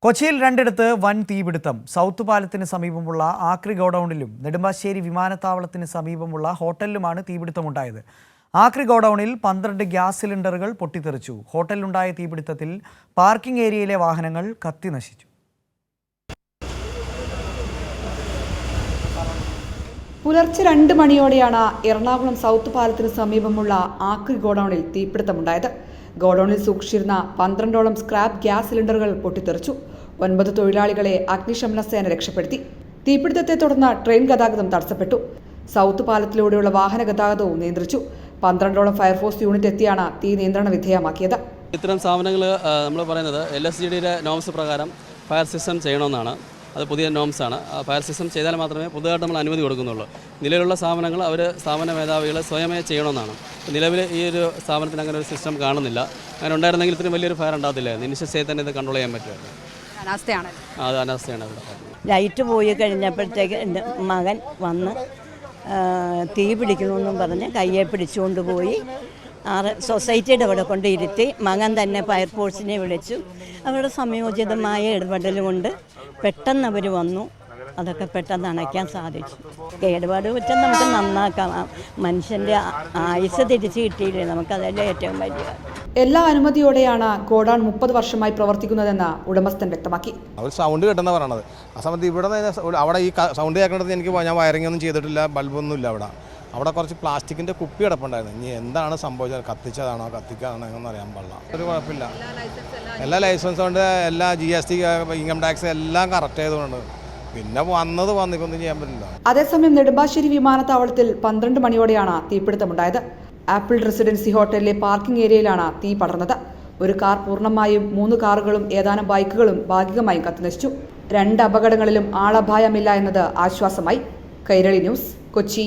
കൊച്ചിയിൽ രണ്ടിടത്ത് വൻ തീപിടുത്തം. സൗത്ത് പാലത്തിന് സമീപമുള്ള ആക്രി ഗോഡൌണിലും നെടുമ്പാശ്ശേരി വിമാനത്താവളത്തിന് സമീപമുള്ള ഹോട്ടലിലുമാണ് തീപിടുത്തമുണ്ടായത്. ആക്രി ഗോഡൌണിൽ 12 ഗ്യാസ് സിലിണ്ടറുകൾ പൊട്ടിത്തെറിച്ചു. ഹോട്ടലിലുണ്ടായ തീപിടുത്തത്തിൽ പാർക്കിംഗ് ഏരിയയിലെ വാഹനങ്ങൾ കത്തിനശിച്ചു. പുലർച്ചെ 2 മണിയോടെയാണ് എറണാകുളം സൗത്ത് പാലത്തിന് സമീപമുള്ള ആക്രി ഗോഡൌണിൽ തീപിടുത്തമുണ്ടായത്. ഗോഡൌണിൽ സൂക്ഷിച്ചിരുന്ന 12ഓളം സ്ക്രാപ്പ് ഗ്യാസ് സിലിണ്ടറുകൾ പൊട്ടിത്തെറിച്ചു. 9 തൊഴിലാളികളെ അഗ്നിശമന സേന രക്ഷപ്പെടുത്തി. തീപിടുത്തത്തെ തുടർന്ന് ട്രെയിൻ ഗതാഗതം തടസ്സപ്പെട്ടു. സൗത്ത് പാലത്തിലൂടെയുള്ള വാഹന ഗതാഗതവും നിയന്ത്രിച്ചു. 12ഓളം ഫയർഫോഴ്സ് യൂണിറ്റ് എത്തിയാണ് തീ നിയന്ത്രണ വിധേയമാക്കിയത്. ഇത്തരം സ്ഥാപനങ്ങൾ നമ്മൾ പറയുന്നത് LSGDയുടെ നോംസ് പ്രകാരം ഫയർ സിസ്റ്റം ചെയ്യണമെന്നാണ്. അത് പുതിയ നോംസാണ്. ഫയർ സിസ്റ്റം ചെയ്താൽ മാത്രമേ പുതുതായിട്ട് നമ്മൾ അനുമതി കൊടുക്കുന്നുള്ളൂ. നിലവിലുള്ള സ്ഥാപനങ്ങൾ സ്ഥാപന മേധാവികൾ സ്വയമേ ചെയ്യണമെന്നാണ്. നിലവിൽ ഈ ഒരു സ്ഥാപനത്തിന് അങ്ങനെ ഒരു സിസ്റ്റം കാണുന്നില്ല. അങ്ങനെ ഉണ്ടായിരുന്നെങ്കിൽ ഇത്രയും വലിയൊരു ഫയർ ഉണ്ടാകത്തില്ലായിരുന്നു. നിശ്ചയ തന്നെ ഇത് കൺട്രോൾ ചെയ്യാൻ പറ്റുമായിരുന്നു. അത് അനാസ്ഥയാണ് ഇവിടെ. ലൈറ്റ് പോയി കഴിഞ്ഞപ്പോഴത്തേക്ക് എൻ്റെ മകൻ വന്ന് തീ പിടിക്കണമെന്നും പറഞ്ഞ് കയ്യെ പിടിച്ചുകൊണ്ട് പോയി സൊസൈറ്റിയുടെ അവിടെ കൊണ്ടിരുത്തി. മകൻ തന്നെ ഫയർഫോഴ്സിനെ വിളിച്ചു. അവരുടെ സംയോജിതമായ ഇടപെടൽ കൊണ്ട് പെട്ടെന്ന് അവർ വന്നു. അതൊക്കെ പെട്ടെന്ന് അണയ്ക്കാൻ സാധിച്ചു. കേടുപാട് കുറ്റം നമുക്ക് നന്നാക്കാം. മനുഷ്യൻ്റെ ആയുസ് തിരിച്ചു കിട്ടിയില്ലേ, നമുക്കതല്ലേ ഏറ്റവും വലിയ. എല്ലാ അനുമതിയോടെയാണ് ഗോഡൌൺ 30 വർഷമായി പ്രവർത്തിക്കുന്നതെന്ന് ഉടമസ്ഥൻ വ്യക്തമാക്കി. അവർ സൗണ്ട് കേട്ടെന്നാണ് പറയണത്. ആ സമയത്ത് ഇവിടെ അവിടെ ഈ സൗണ്ട് കേൾക്കേണ്ടത് ഞാൻ വയറിംഗ് ഒന്നും ചെയ്തിട്ടില്ല, ബൾബൊന്നും ഇല്ല. അവിടെ കുറച്ച് പ്ലാസ്റ്റിക്കിൻ്റെ കുപ്പി കിടപ്പുണ്ടായിരുന്നു. ഇനി എന്താണ് സംഭവിച്ചത്, കത്തിച്ചതാണോ കത്തിക്കാതാണോ എന്നൊന്നും അറിയാൻ പാടില്ല. ഒരു കുഴപ്പമില്ല. എല്ലാ ലൈസൻസ് കൊണ്ട് എല്ലാ GST ഇൻകം ടാക്സ് എല്ലാം കറക്റ്റ് ആയതുകൊണ്ട് പിന്നെ വന്നിപ്പൊന്നും ചെയ്യാൻ പറ്റില്ല. അതേസമയം നെടുമ്പാശ്ശേരി വിമാനത്താവളത്തിൽ 12 മണിയോടെയാണ് തീപിടുത്തമുണ്ടായത്. ആപ്പിൾ റെസിഡൻസി ഹോട്ടലിലെ പാർക്കിംഗ് ഏരിയയിലാണ് തീ പടർന്നത്. ഒരു കാർ പൂർണ്ണമായും 3 കാറുകളും ഏതാനും ബൈക്കുകളും ഭാഗികമായും കത്തിനശിച്ചു. 2 അപകടങ്ങളിലും ആളപായമില്ല എന്നത് ആശ്വാസമായി. കൈരളി ന്യൂസ്, കൊച്ചി.